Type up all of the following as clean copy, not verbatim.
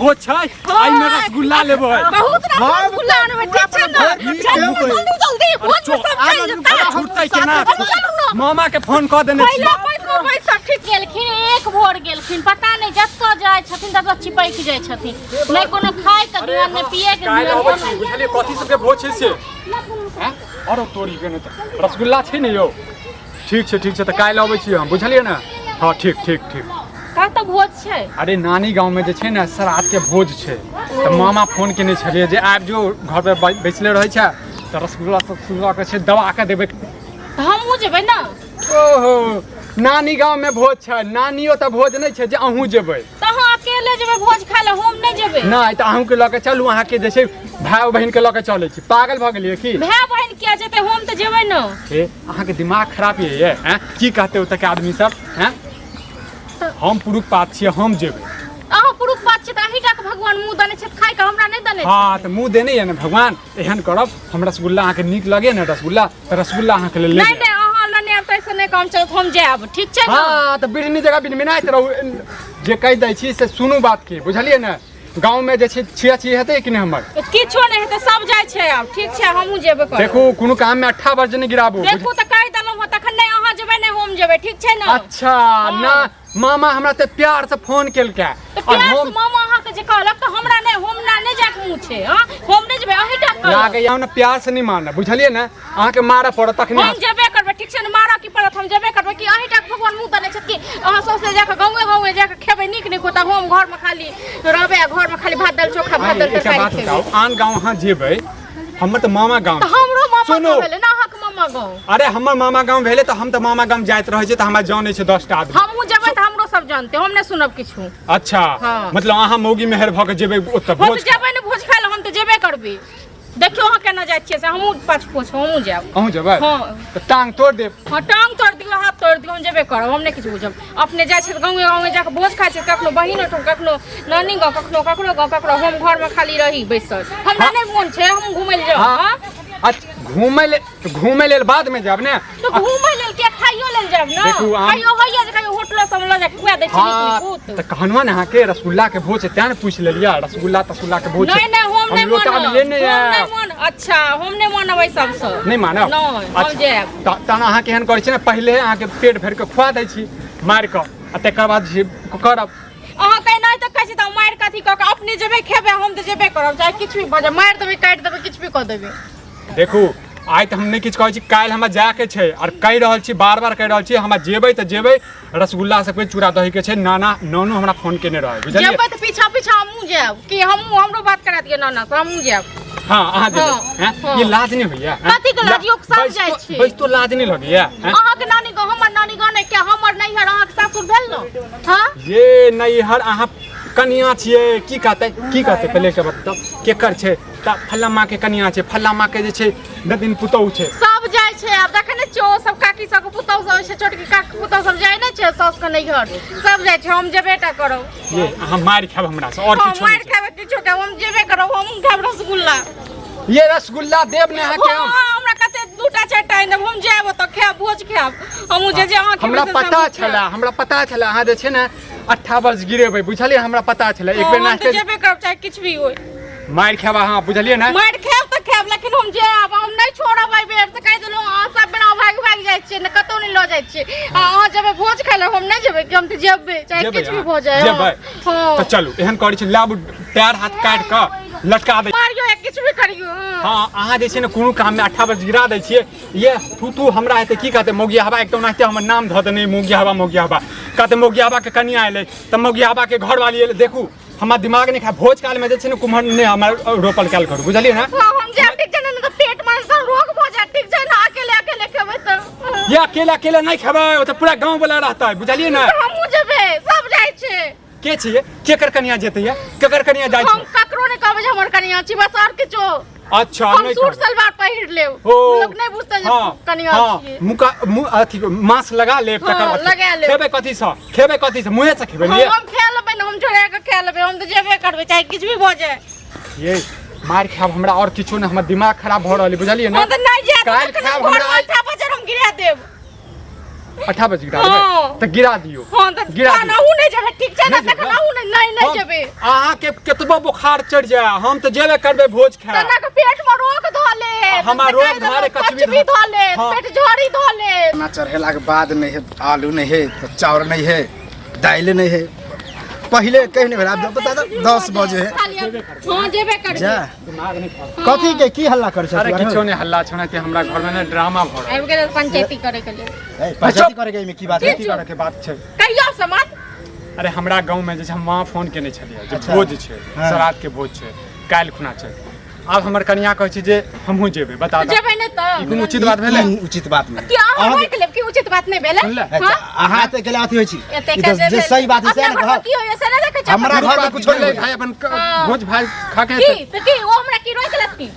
भोज छै आई में रसगुल्ला लेबै बहुत रसगुल्ला आनबै ठीक छै न जल्दी भोज में सब खाइ लेता छूटतै केना मामा के फोन क देने छी पहिले सब ठीक गेलखिन एक भोर गेलखिन पता नहीं जत्तो जाय छथिन तत्तो चिपैक जाय छथिन नै कोनो खाय के ध्यान नै पिए के ध्यान बुझलिए कथि सब के भोज छै से हैं और तोरी के न त रसगुल्ला छै न यौ ठीक छै त काल्हि आबै छी हम बुझलिए न हां ठीक का त भोज छै अरे नानी गांव में जे छै न श्राद्ध के भोज छै त मामा फोन केने छलिए जे आबि जो घर पे बैसले रहै छै त रसगुल्ला के छै दबा के देबै हमहू जेबै न ओहो नानी गांव में भोज छै नानियो त भोज नै छै जे अहू जेबै त हम अकेले जेबै भोज खाय ले हम नै जेबै नै त अहू के ल के चलू अहाँ के जे छै भाई बहिन के ल के चलै छी पागल भ गेलिए की भाई बहिन किया जेतै हम त जेबै न ए अहाँ के दिमाग खराब ये हैं की कहते हो तक आदमी सब हैं हम पुरुष पात छियै हम जेबै अहाँ पुरुष पात छियै त अहीटा के भगवान मुंह देने छै खाय के हमरा नै देने छै हां त मुंह देने ये न भगवान एहन करब हम रसगुल्ला अहाँ के नीक लगे न रसगुल्ला त रसगुल्ला अहाँ के ले नै अहाँ लने अब तैसे नै काम चलत हम जाब ठीक छै न हां त बिढ़नी जगह बिनमिनाइत रहू जे कहि दै छी से सुनू बात के बुझलिए न गांव में जे छै छिया हेतै कि नै हमर किछो नै हेतै सब जाय छै अब ठीक छै हमहू जेबै कर देखू कोनो काम में 18 वर्ष नै गिराबू देखू त कहि देलौ ह तखन नै अहाँ जेबै नै हम जेबै ठीक छै न अच्छा ना मामा हमरा ते प्यार से फोन केलकै और हम मामा अहाँ के जे कहलक त हमरा नै जाक मुंह छै हां हम नै जेबै अहीटा कहलक लागे या न प्यार से नै मानना बुझलिए न अहाँ के मारा पड़त तखनी हम जेबै करबै ठीक छै न मारा की पड़त हम जेबै करबै कि अहीटा के भगवान मुंह देने छै कि अहाँ सौसे जाके गांवे जाके खेबै नीक होता हम घर में खाली रहबै घर में खाली भात दाल चोखा भात दाल तरकारी खेबै आन गांव अहाँ जेबै हमर त मामा गांव त हमरो मामा गांव भेलै न अहाँ के मामा गांव अरे हमर मामा गांव भेलै त हम त मामा गांव जाइत रहै छै त हमरा जानै छै 10 टा आदमी हमहू जेबै त हमरो सब जानते हम नै सुनब किछु अच्छा मतलब अहाँ मौगी मेहर भ के जेबै ओत भोज जेबै न भोज खाय ल हम त जेबै करबै देखियो अहाँ केना जाय छियै से हमहू पाछ पोछ हमहू जाब अहू जेबै हां त टांग तोड़ देब हां टांग तोड़ दियौ हाथ तोड़ दियौ हम जेबै करब हम नै किछु बुझब अपने जाय छै गांवे जाके भोज खाय छै कखनो बहिन ओठ कखनो नानी गांव कखनो ककरो हम घर में खाली रही बैसल हमरा नै मोन छै हम घुमै ल जाब हां अच्छा घुमै लेल बाद में जाब ने तो घुमै लेल के खाइयो लेल जाब न खाइयो होइया जे कहियो होटल सब ल जा खुआ दै छी नीक त कहनवा न अहाँ के रसगुल्ला के भोज तें न पूछ लेलिया रसगुल्ला के भोज नै हम नै मानब अच्छा हम नै मानब ई सब से नै मानब हम जाब त अहाँ केहन करै छी न पहिले अहाँ के पेट भर के खुआ दै छी मार के आ तकर बाद करब अहाँ कहि नै त कहै छी त मार कथि क के अपने जेबै खेबै हम त जेबै करब चाहे किछ भी बजे मार देबै काट देबै किछ भी क देबै देखू आइ त हम नै किछ कहै छी काल्हि हमरा जाके छै और कहि रहल छी बार-बार कहि रहल छी हमरा जेबै त जेबै रसगुल्ला सब के चूड़ा दही के छै नानू हमरा फोन केने रहे बुझलिए जेबै त पीछा हमहू जाब कि हमरो बात करा दिए नाना त हमहू जाब हां अहाँ जेबै हैं ये लाज नै होइया कथि के लाज योग सब जाय छै बस तो लाज नै लगैया अहाँ के नानी गांव हमर नानी गांव नै क्या हमर नैहर अहाँ के सासुर भेल न हां ये नैहर अहाँ कनिया छियै की कहते पहिले के बताओ केकर छै त फल्ला माँ के कनिया छै फल्ला माँ के जे छै नदिन पुतौ छै सब जाय छै अब देखने छो सब काकी सब पुतौ सब छै छोटकी काकी पुतौ सब जाय नै छै सास के नैहर सब जाय छै हम जेबेटा करब ये अहाँ मार खाब हमरा से और किछो मार खाब किछो के हम जेबे करब हम खाब रसगुल्ला ये रसगुल्ला देब ने अहाँ के हमरा कते दूटा चारटा देब हम जाब त खाब भोज खाब हमहू जे अहाँ के हमरा पता छला अहाँ जे छै ने 18 वर्ष गिरेबै बुझलिए हमरा पता छला एक बेर नाश्ते जेबे करब चाहे किछ भी होय मार खाब अहाँ बुझलिए ना मार खाब त खाब लेकिन हम जाब हम नै छोड़ब आई बेर से कहि देलौ अहाँ सब बिना भाग जाय छियै न कतौ नै ल जाय छियै अहाँ जेबै भोज खाय ल हम नै जेबै कि हम त जेबै चाहे किछ भी भ जाय जेबै त चलू एहन करै छी लाबू पैर हाथ काट के लटका दे मारियो या किछ भी करियो हां अहाँ जे छै ने कोनो काम में 18 वर्ष गिरा दै छियै ये तू हमरा हेते की कहते मोगिया हवा एकदम नाचते हमर नाम ध देने मोगिया हवा कहते मोगिया हवा के कनिया आइले त मोगिया हवा के घर वाली एले देखू हमरा दिमाग नै खा भोज काल में जे छै ने कुम्हर ने हमर रोपल काल करू बुझलिए ना हम जे ठीक छै न त पेट में से रोग भ जाय ठीक छै ना अकेले खेबै त ये अकेले नै खेबै ओ त पूरा गांव वाला रहतै बुझलिए ना हमहू जेबै सब जाय छै के छिए केकर कनिया जेतै ये केकर कनिया जाय छै हम ककरो नै कहबै जे हमर कनिया छी बस और किछो अच्छा हम सूट सलवार पहिर लेब लोग नै बुझतै जे कनिया छी मुका अथी मांस लगा लेब तकर बाद खेबै कथि से मुंहे से खेबै हम खा लेबै न हम छोड़ा के खा लेबै हम त जेबे करबै चाहे किछ भी भ जाय ये मार खाब हमरा और किछो न हमर दिमाग खराब भ रहल है बुझलिए ना हम त नै जाय काल खाब हमरा माथा पर हम गिरा देब 18 बजे गिरा हाँ। देबै तो गिरा दियो हां त गिरा दियो। नहु नहीं जेबे ठीक छै ना नहीं जेबै? नहु नहीं जेबे अहाँ के केतबो बुखार चढ़ जाए हम तो जेबे करबे भोज खाए। तना के पेट में रोग धले हमरा रोग धारे कचबी धले हाँ। पेट झड़ी धले खाना चढ़ेला के बाद नहीं है आलू नहीं है चावल नहीं है दाल नहीं है पहले कहीं नहीं भेला अब बता 10 बजे है हां जेबे कर जा दिमाग नहीं खा। कथी के की हल्ला कर अरे किछो नहीं हल्ला छोड़ा के हमरा घर में ना ड्रामा भ रहा आबि गेल पंचायती करे के लिए पंचायती करे के में की बात है है करे के बात छै। कहियो समाज अरे हमरा गांव में जे हम वहाँ फोन केने छलियै जे अच्छा। भोज छै हाँ। श्राद्ध के भोज छै काल्हि खुना छै। आब हमर कन्या कहै छै जे हमहूँ जेबै बता दो जेबे नै त ई कोनो उचित बात भेलै? उचित बात नहीं कि अहाँ रोक लेब कि उचित बात नहीं भेलै सुनले? हां अहाँ तो केला अथी होई छी एते ई के तो जे सही बात है से ना कह की होय से ना देखे छै हमरा घर में कुछ नहीं भाई अपन हाँ। भोज भाई खा के की त की ओ हमरा की रोक लेती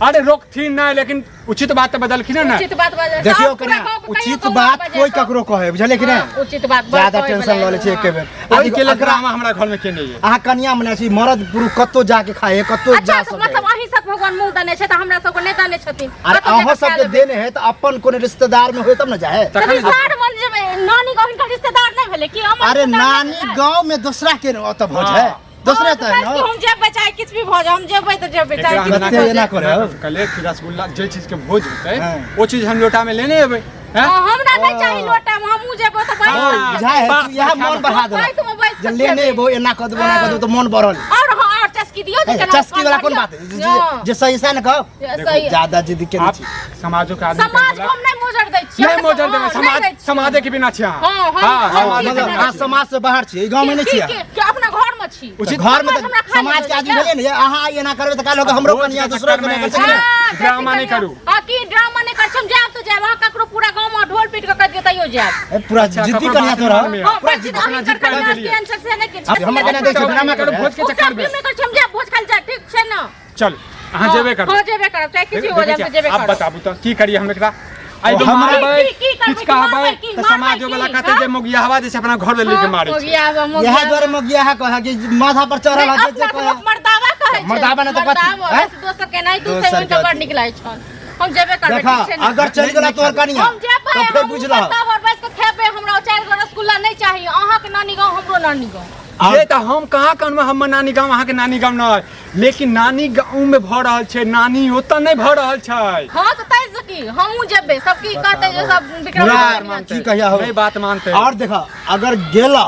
अरे रोकथिन नहीं लेकिन उचित बात तो बदलखिन ना। उचित बात बाजे देखियो कन्या उचित बात कोई ककरो कहे बुझले कि नहीं उचित बात ज्यादा टेंशन ल ले छी एक बेर ओइ के लिए ड्रामा हमरा घर में केने ये। अहाँ कन्या मने छी मर्द पुरुष कत्तो जाके खाए कत्तो अच्छा जा तो सके मतलब अहीं सब भगवान मुंह दने छै त हमरा सब को नहीं दने छथिन अरे अहाँ सबके देने है तो अपन कोने रिश्तेदार में होय तब ना जाए तखन रिश्तेदार मन जेबे नानी गाँव का रिश्तेदार नहीं भेले कि हम अरे नानी गांव में दूसरा के तो भोज है दूसरे तो है ना हम जेबे चाहे किछ भी भोज हम जेबे त जेबे चाहे एकरा किछ ना बच्चे ये ना करे हो। कले कि रसगुल्ला जे चीज के भोज होतै हाँ। वो चीज हम लोटा में लेने एबै हैं। हमरा नहीं चाहिए लोटा में हमहू जेबे त हाँ, भाई बुझाए है तू यह मन बढ़ा दे भाई तुम बैठ जब लेने वो एना कर दो ना कर दो तो मन बढ़ल और हां और चस्की दियो जे केना चस्की वाला कौन बात है जे सही से ना कहो सही ज्यादा जिद के आप नहीं समाजों के आदमी समाज को हम नहीं मोजर दै छी नहीं मोजर देबै समाज समाज के बिना छी अहाँ। हाँ, हाँ, हाँ, समाज के मतलब बिना अहाँ छी। समाज से बाहर छी गांव में नहीं छी कि अपना घर में छी उचित घर में हमरा तो खा समाज के लेबै, आदमी क्या? भेले ने अहाँ ये ना करबे त काल हमरो कन्या दूसरो के नहीं कर सकले ड्रामा नहीं करू। हां की ड्रामा नहीं कर हम जाब तो जाब हां ककरो पूरा गांव में ढोल पीट के कह देतैयो जाब पूरा जिद्दी कन्या तो रहो हां पूरा जिद अपना जिद कर देलिए। टेंशन से नहीं किछ अब हमरा कन्या देख ड्रामा करो भोज के चक्कर में में कर हम जाब भोज खाल जा ठीक छै ना चल अहाँ जेबे कर हां जेबे करब चाहे किछ हो जाए तो जेबे आप करब बताबू तो की करिए हम एकरा आई तो हमरा- मारबै की करबै, किछ कहबै मारबै की, तो मारबै समाजो वाला की, कहते हाँ? जे मोगिया हवा जैसे अपना घर ले लेके मारे छै। यह द्वारा मगिया है कहा कि माथा पर चढ़ल है जे कहा मर्दावा कहै छै मर्दावा ने तो कथी, हैं? दोसर के नहीं दोसर दूसरे के उनका बड़ अथी। निकलै छन हम जेबे करबै देखा ठीक छै ना अगर चल गेला तोहर कन्या हम जेबे तो फिर बुझ रहा तब और बैठ के खेबे हमरा 4 गो रसगुल्ला नहीं चाहिए अहाँ के नानी गांव हमरो नानी गांव ये तो हम कहाँ कहूँ हम नानी गाँव अहाँ के नानी गाँव न लेकिन नानी गाँव में भ रहल छै नानी ओतऽ नहीं भ रहल छै। हां तो तै सकी हमहू जेबे सब की कहते जे सब विक्रम यार, मानते की कहिया हो नहीं बात मानते और देखा अगर गेला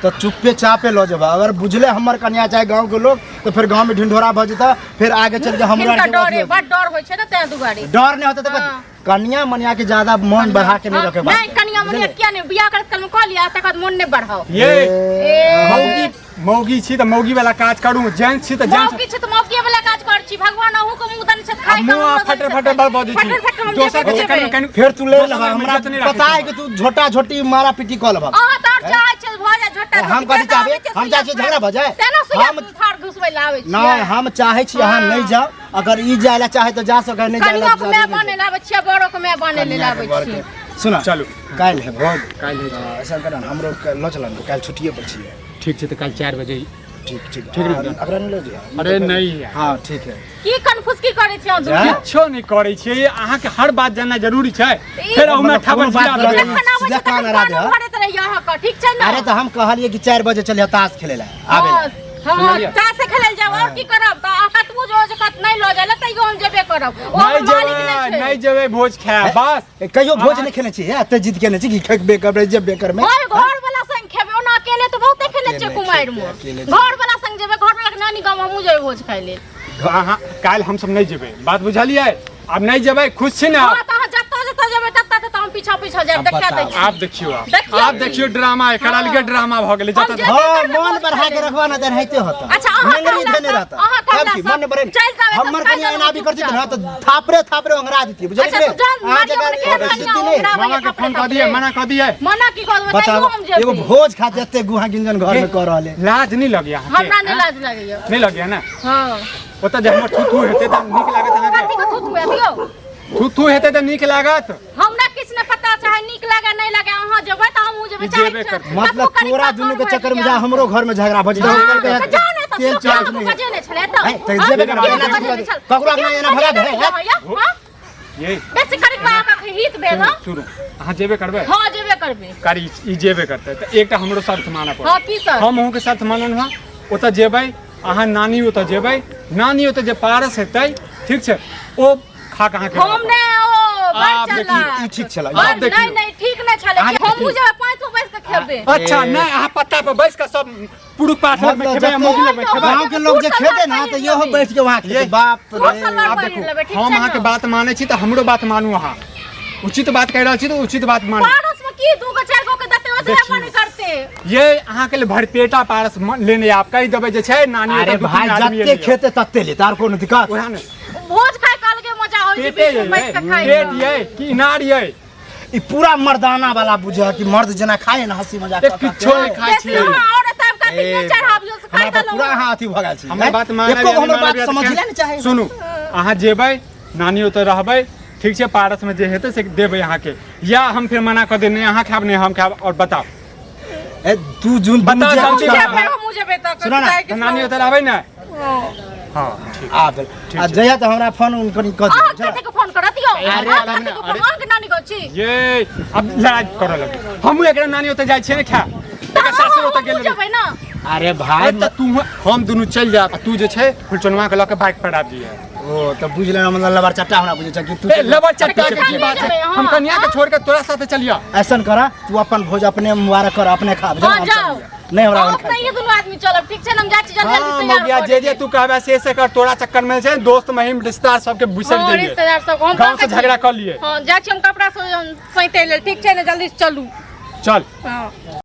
तो चुप्पे चापे लो जब अगर बुझले हमर कन्या चाहे गांव के लोग तो फिर गांव में ढिंढोरा भ जता फिर आगे चल के हमरा इनका के डर है बात बड़ डर होय छै ना तै दुगारी डर नहीं होता तो हाँ। कन्या मनिया के ज्यादा मन बढ़ा के नहीं रखे नहीं कनिया मनिया किया नहीं बियाह करत कल में कह लिया तक बाद मन नहीं बढ़ाओ ये ए मौगी मौगी छी तो मौगी वाला काज करू जेंट्स छी तो जेंट्स मौकी छै त मौकी वाला काज कर छी भगवान अहू को मुंह दन से खाइ मुंह फटे फटे बड़ बदी छी दोसर के चक्कर में कहीं फिर तू ले दोसर लगा में हमरा इज्जत नहीं पता है रखे कि तू झोटा झोटी मारा पीटी कल भग अहाँ तार चाहे छै भजा झोटा हम कथी चाहबे हम चाहे छी झगड़ा भ जाए तेना सुया हम थार घुसबै लावे छी नहीं हम चाहे छी अहाँ नहीं जाओ अगर ई जाए ला चाहे तो जा सके नहीं कनिया को मैं जाए बने लावे छी बड़ो को मैं बने ले लावे छी सुना चलू काल है भोज काल है ऐसा करन हमरो ल चलन काल छुट्टिए पर छी ठीक छै तो कल 4 बजे ठीक ठीक ठीक है ना? अगर नहीं ले जा अरे नहीं है हां ठीक है की कन्फ्यूज की करे छी अहाँ जा। किछो नहीं करे छियै अहाँ के हर बात जानना जरूरी छै फिर ओमे मतलब ठबर कोनो बात जिला नहीं। देबै सीधा कान हरा दे, हाँ? भरत रही यहाँ का ठीक छै ना अरे तो हम कहलिए कि 4 बजे चलिए ताश खेले ला आबे ला। हां सुनलियै? ता से खेलल जाब और की करब त कतबो जो कत नहीं ल जाले तइयो हम जेबे करब ओ नहीं हमर मालिक जेबै छै नहीं जेबै भोज खाए बस कहियो भोज नहीं खेले छी एते जिद केने छी कि खेबे करबे जेबे कर में ओए घर वाला संग खेबे ओना अकेले तो बहुते खेले छै कुमार में अकेले घर वाला संग जेबे घर वाला के नानी गांव हमहू जेबे भोज खाइ ले अहाँ काल्हि हमसब नहीं जेबै बात बुझलियै अब नहीं जेबै खुश छी ना हां त जत्ता जेबे तत्ता त हम पीछा पीछा जाब देखा दै छी आप देखियो देखियौ। आप देखियो ड्रामा एकर अलगे ड्रामा भ गेलै हम जतऽ जे- हां मन बढ़ा के रखवा ना देर हैते होता अच्छा, अहाँ नंगरी कहला देने सब- रहता अहाँ कहला सब की सब मन बड़े चल जावे तो हमर खाइ कन्या जावे एना भी चुप करती चाप। ना तो थापरे ओंगरा देती बुझलिए अच्छा, तो जान आज मारिया अगर के स्थिति कन्या नहीं ओंगरा मामा के फोन कर दिए मना कर दिए मना की कहब बताओ बताइयो हम जेबे एगो भोज खा जते गुहा गिंजन घर में कर रहले लाज नहीं लगे अहाँ हमरा नहीं लाज लागैया नहीं लगे ना हां ओतऽ जे हमर थू थू हेतै तऽ नीक लागत अहाँके कथी के थुथु दियौ थू थू हेतै तऽ नीक लागत हमरा किछ ने पता चाहे नीक लागे नहीं लागे अहाँ जेबै त हमहू जेबै जेबे करबै। मतलब तोरा दुनू के चक्कर में जा हमरो घर में झगड़ा भज तेल चार्ज नहीं है। बजे छले त है, तो जेबे करबै, ककरो के एना भगा दे, है? ये बेसी करी बा का हित भेल सुनू अहाँ जेबे करबै हां जेबे करबे करी ई जेबे करते त एकटा हमरो शर्त मानऽ हां पड़त की सर हम अहूँ के शर्त मानल हुआ ओतऽ जेबै अहाँ नानी ओतऽ जेबै नानी ओतऽ जे पारस हेतै ठीक छै ओ खा कहाँ के हम ने ओ आब बड़ देखिए, चला ई ठीक छला आब देखियौ। नहीं नहीं ठीक नहीं छले हम मुझे पांच बैस के खेबे अच्छा नहीं अहाँ पत्ता पर बैस के सब पुरुष पाठ में मतलब खेबै मौगी लग में खेबै गांव के लोग जे खेते ना तो यहो बैठ के वहां ये- खेते बाप वो रे सलवार आब मारी देखू लेबै, ठीक हम छै अहाँ के ने? बात मानै छी तऽ हमरो बात मानू अहाँ उचित बात कह रहल छी तऽ उचित बात मानू पारस में की दू को चार को के देते वैसे देखियौ। अपन करते ये अहाँ के लिए भरपेटा पारस लेने आप कहि देबै जे छै नानी अरे ओतऽ दू भाई तीन आदमी जत्ते एलियै। खेते तत्ते ले तार कोनो दिक्कत ओहे ने भोज खाए काल के मजा होई छै पेटे बीच में बैठ के खाए पेट ये कि इनार ये ई पूरा मर्दाना वाला बुझे कि मर्द जना खाए ना हंसी मजाक एक किछो नहीं खाए जैसे छी हम और सब का तीन चढ़ाबियो से खाए हमरा पूरा अहाँ अथी भ गेल छी हमर बात मानल एको या हमर नहि बात मानल समझले या ने चाहे सुनू अहाँ जेबै नानी ओतऽ रहबै ठीक छै पारस में जे हेतै से देबै अहाँ के या हम फिर मना कर दे नहीं अहाँ खाब नहीं हम खाब और बताओ ए तू जून बता बुझे जल्दी अच्छा बता। हम मुझे बेटा सुनो ना, चाहे तऽ नानी ओतऽ रहबै ने हां हाँ ठीक आ बेल आ जया त हमरा फोन उन कनी क आ दे कते को फोन करत दियो अरे, आ अरे, कते को अरे। फोन के नानी को छी ये अब लड़ाई करऽ लगे हमहूँ एकरा नानी ओतऽ जाइ छियै ने खा एकर सासुर ओतऽ गेल जेबै ना अरे भाई अरे तऽ तू हम दुनू चलि जायब आ तू जे छै फुलचनुआ के लऽ के बाइक पर आबि दिहे ओ त बुझले मतलब लबर चट्टा हमरा बुझे छ कि तू लबर चट्टा के चल की बात है जेबै, हाँ, हम कन्या के छोड़ के तोरा साथे चलिया ऐसन करा तू अपन भोज अपने मुबारक कर अपने खा बुझल हां जाओ नहीं हमरा हम नहीं ये दोनों आदमी चलब ठीक छै ना हम जाइ छी जल्दी हाँ जल्दी मौगिया तैयार जे तू कहबे से कर तोरा चक्कर में छै दोस्त महिम रिश्तेदार सबके बिसर हां जाइए रिश्तेदार सब हम गाँव से झगड़ा कर लिए हां जाइ छी हम कपड़ा सहिते ले ठीक छै ना जल्दी से चलू चल हां